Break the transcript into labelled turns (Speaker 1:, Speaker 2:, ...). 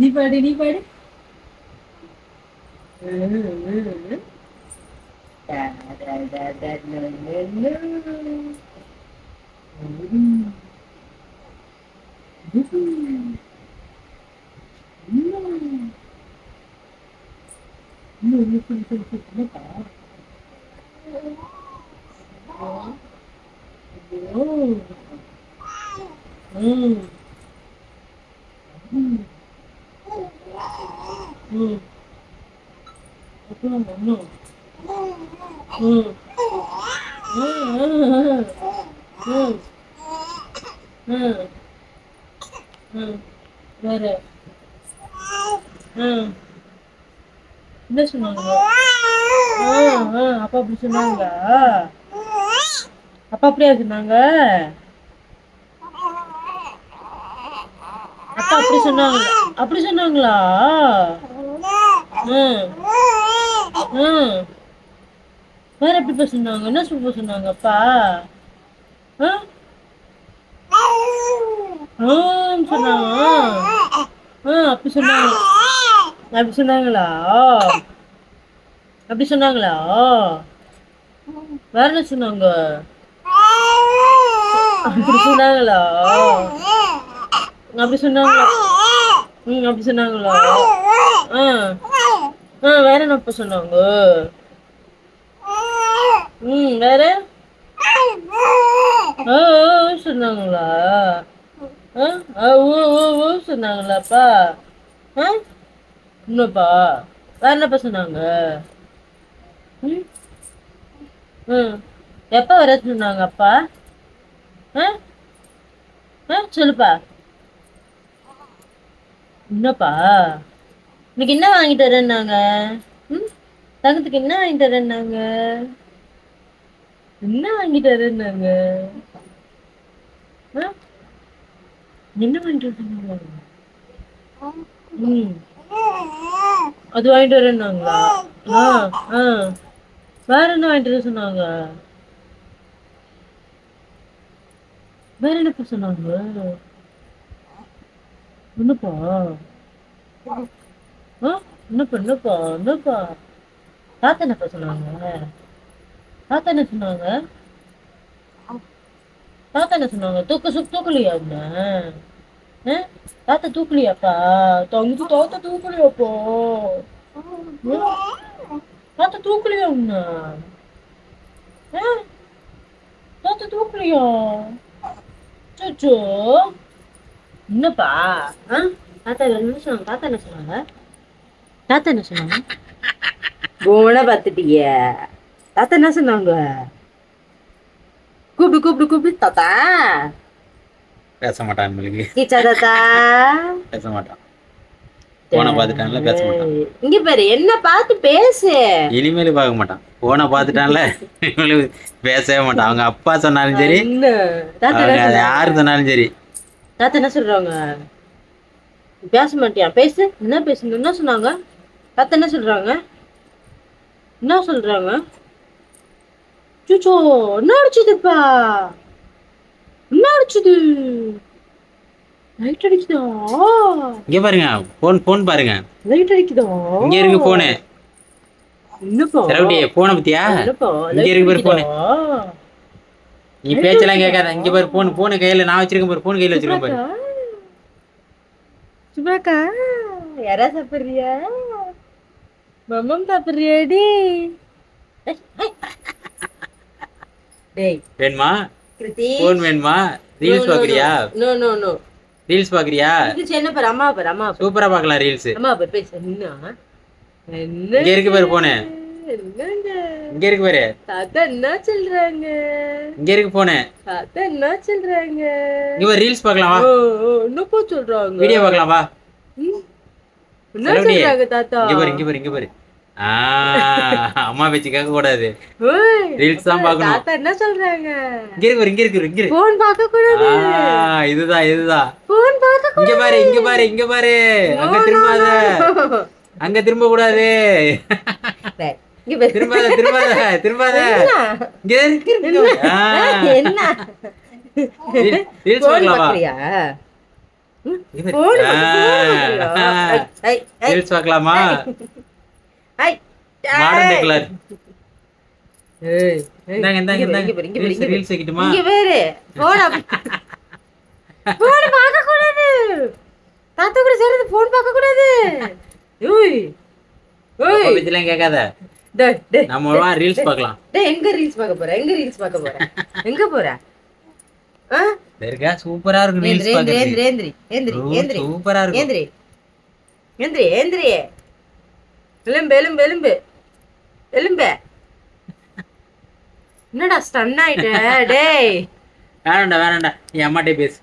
Speaker 1: நீ பாடு நீ பாடு. வேற என்ன சொன்னாங்க? அப்பா அப்படி சொன்னாங்களா? அப்பா அப்படியா சொன்னாங்க? அப்பா அப்படி சொன்னாங்க, அப்படி சொன்னாங்களா? வேற எப்படி சொன்னாங்க? என்ன சொல்ல சொன்னாங்க அப்பா? சொன்னாங்க. அப்படி சொன்னாங்க, அப்படி சொன்னாங்களா? அப்படி சொன்னாங்களா? வேற என்ன சொன்னாங்க? அப்படி சொன்னாங்களா? அப்படி சொன்னாங்களா? அப்படி சொன்னாங்களா? வேற என்னப்பா சொன்னாங்க? வேற சொன்னாங்களா? சொன்னாங்களாப்பா? இன்னப்பா வேற என்னப்பா சொன்னாங்க? எப்ப வர சொன்னாங்க அப்பா? சொல்லுப்பா. என்னப்பா இன்னைக்கு என்ன வாங்கிட்டு வரேன்னாங்க? தங்கத்துக்கு என்ன வாங்கிட்டு வரேன்னாங்க? என்ன வாங்கிட்டு வரேன்னாங்க? என்ன வாங்கிட்டு வரேன்னாங்க? அது வாங்கிட்டு வரேன்னாங்களா? வேற என்ன வாங்கிட்டு வர சொன்னாங்க? வேற என்னப்பா சொன்னாங்க? என்னப்பா? என்னப்பா என்னப்பா என்னப்பா? தாத்தா என்னப்பா சொன்னாங்க? தாத்தா என்ன சொன்னாங்க? தாத்தா என்ன சொன்னாங்க? தூக்கலையா உன்ன? தாத்தா தூக்கலையாப்பா? தாத்தா தூக்கலையாப்பா? தாத்தா தூக்கலையா உன்ன? தாத்தா தூக்கலையா? சோச்சோ என்னப்பா? தாத்தா என்ன சொன்னாங்க? தாத்தா என்ன சொன்னாங்க? தாத்தா என்ன சொன்னாங்க? போன பாத்துட்டிய. தாத்தா என்ன சொன்னாங்க? கூப்பிடு கூப்பிடு கூப்பிடு தாத்தா.
Speaker 2: பேச மாட்டான்
Speaker 1: கீச்சா தாத்தா.
Speaker 2: பேச மாட்டான். போனை பார்த்துட்டான்ல பேச மாட்டான்.
Speaker 1: இங்க பாரு என்ன பார்த்து பேசு.
Speaker 2: இனிமேல் பார்க்க மாட்டான். போனை பார்த்துட்டான்ல இனிமேல் பேசவே மாட்டான். அவங்க அப்பா சொன்னாலும் சரி, யாரு சொன்னாலும் சரி.
Speaker 1: தாத்தா என்ன சொல்றாங்க? பேச மாட்டியா? பேசு. என்ன பேசுங்க? என்ன சொன்னாங்க? தாத்தா என்ன சொல்றாங்க? என்ன சொல்றாங்க? சூச்சோ என்ன அடிச்சதுப்பா? என்ன அடிச்சது? லைட் அடிக்குதா?
Speaker 2: இங்க பாருங்க, போன் பாருங்க.
Speaker 1: லைட் அடிக்குதா?
Speaker 2: இங்க இருக்கு போனு.
Speaker 1: என்னப்பா?
Speaker 2: சரவடி போனை பத்தியா? இங்க இருக்கு பாரு போனு. நீ பேச்செல்லாம் கேட்காத. இங்க பாரு போனு கையில நான் வச்சிருக்கேன் பாரு. போன் கையில வச்சிருக்கேன் பாரு.
Speaker 1: சுபாக்கா யாரா சாப்பிடுறியா? மம்மம் சாப்பிடுறியாடி? டேய்
Speaker 2: வேணுமா?
Speaker 1: கிருதி
Speaker 2: போன் வேணுமா? ரீல்ஸ் பாக்குறியா?
Speaker 1: No no no.
Speaker 2: ரீல்ஸ் பாக்குறியா?
Speaker 1: இது என்ன பாரு அம்மா பாரு அம்மா.
Speaker 2: சூப்பரா பார்க்கலாம் ரீல்ஸ்.
Speaker 1: அம்மா பாரு பேசு. என்ன
Speaker 2: இங்க இருக்கு பாரு போனு.
Speaker 1: என்னங்க
Speaker 2: இங்க இருக்கு பாரு.
Speaker 1: தாத்தா என்ன சொல்றாங்க?
Speaker 2: இங்க இருக்கு போனு.
Speaker 1: தாத்தா என்ன சொல்றாங்க?
Speaker 2: இங்க பாரு ரீல்ஸ் பார்க்கலாம் வா.
Speaker 1: என்னப்பா சொல்றாங்க?
Speaker 2: வீடியோ பார்க்கலாம் வா.
Speaker 1: என்ன சொல்றாங்க தாத்தா?
Speaker 2: இங்க பாரு இங்க பாரு இங்க பாரு. அம்மா பேச்சு கேட்க கூடாது. ரீல்ஸ் தான் பார்க்கணும்.
Speaker 1: தாத்தா என்ன சொல்றாங்க?
Speaker 2: இங்க இருக்கு இங்க இருக்கு இங்க இருக்கு.
Speaker 1: போன் பார்க்க கூடாது.
Speaker 2: இதுதான்.
Speaker 1: போன் பார்க்க கூடாது.
Speaker 2: இங்க பாரு. அங்க திரும்பாத. அங்க திரும்ப கூடாது.
Speaker 3: இங்க பாரு.
Speaker 2: திரும்பாத திரும்பாத திரும்பாத
Speaker 3: என்ன?
Speaker 2: இங்க இருக்கு
Speaker 3: என்ன
Speaker 2: ரீல்ஸ்
Speaker 3: போன்
Speaker 2: பார்க்கலாமா
Speaker 3: பாக்குறியா?
Speaker 2: இது
Speaker 3: போன் பாக்குறியா? ஐ, ஐ,
Speaker 2: ரீல்ஸ் பார்க்கலாமா
Speaker 3: ஐ,
Speaker 2: மாடர்ன்
Speaker 3: ஐ.
Speaker 2: டெக்லர்
Speaker 3: ஏய், ஏய்,
Speaker 2: இந்தாங்க இந்தாங்க
Speaker 3: இங்க பாரு,
Speaker 2: இந்தாங்க
Speaker 3: இங்க பாரு, இங்க பாரு, இங்க பாரு.
Speaker 2: ரீல்ஸ் வைக்கட்டுமா
Speaker 3: இங்க பாரு. போன் பார்க்க கூடாது. தாத்தா கூட சேர்ந்து போன் பார்க்க கூடாது. ஓய் ஓய்
Speaker 2: பத்திலாம் கேட்காத
Speaker 3: டேய் டேய்
Speaker 2: நம்ம ரீல்ஸ் பார்க்கலாம்
Speaker 3: டேய் எங்க ரீல்ஸ் பார்க்க போற? எங்க ரீல்ஸ் பார்க்க போற? எங்க போற? ஆ?
Speaker 2: இருக்கா சூப்பரா இருக்கு ரீல்ஸ்
Speaker 3: ஏந்திரி
Speaker 2: பார்க்கறது
Speaker 3: ஏந்திரி ஏந்திரி ஏந்திரி
Speaker 2: சூப்பரா இருக்கு
Speaker 3: ஏந்திரி ஏந்திரி ஏந்திரி எலும்பு எலும்பு எலும்பு எலும்பு. என்னடா ஸ்டன் ஆயிட்ட? டேய்
Speaker 2: வேணாண்டா வேணாண்டா நீ அம்மாட்டே பேசு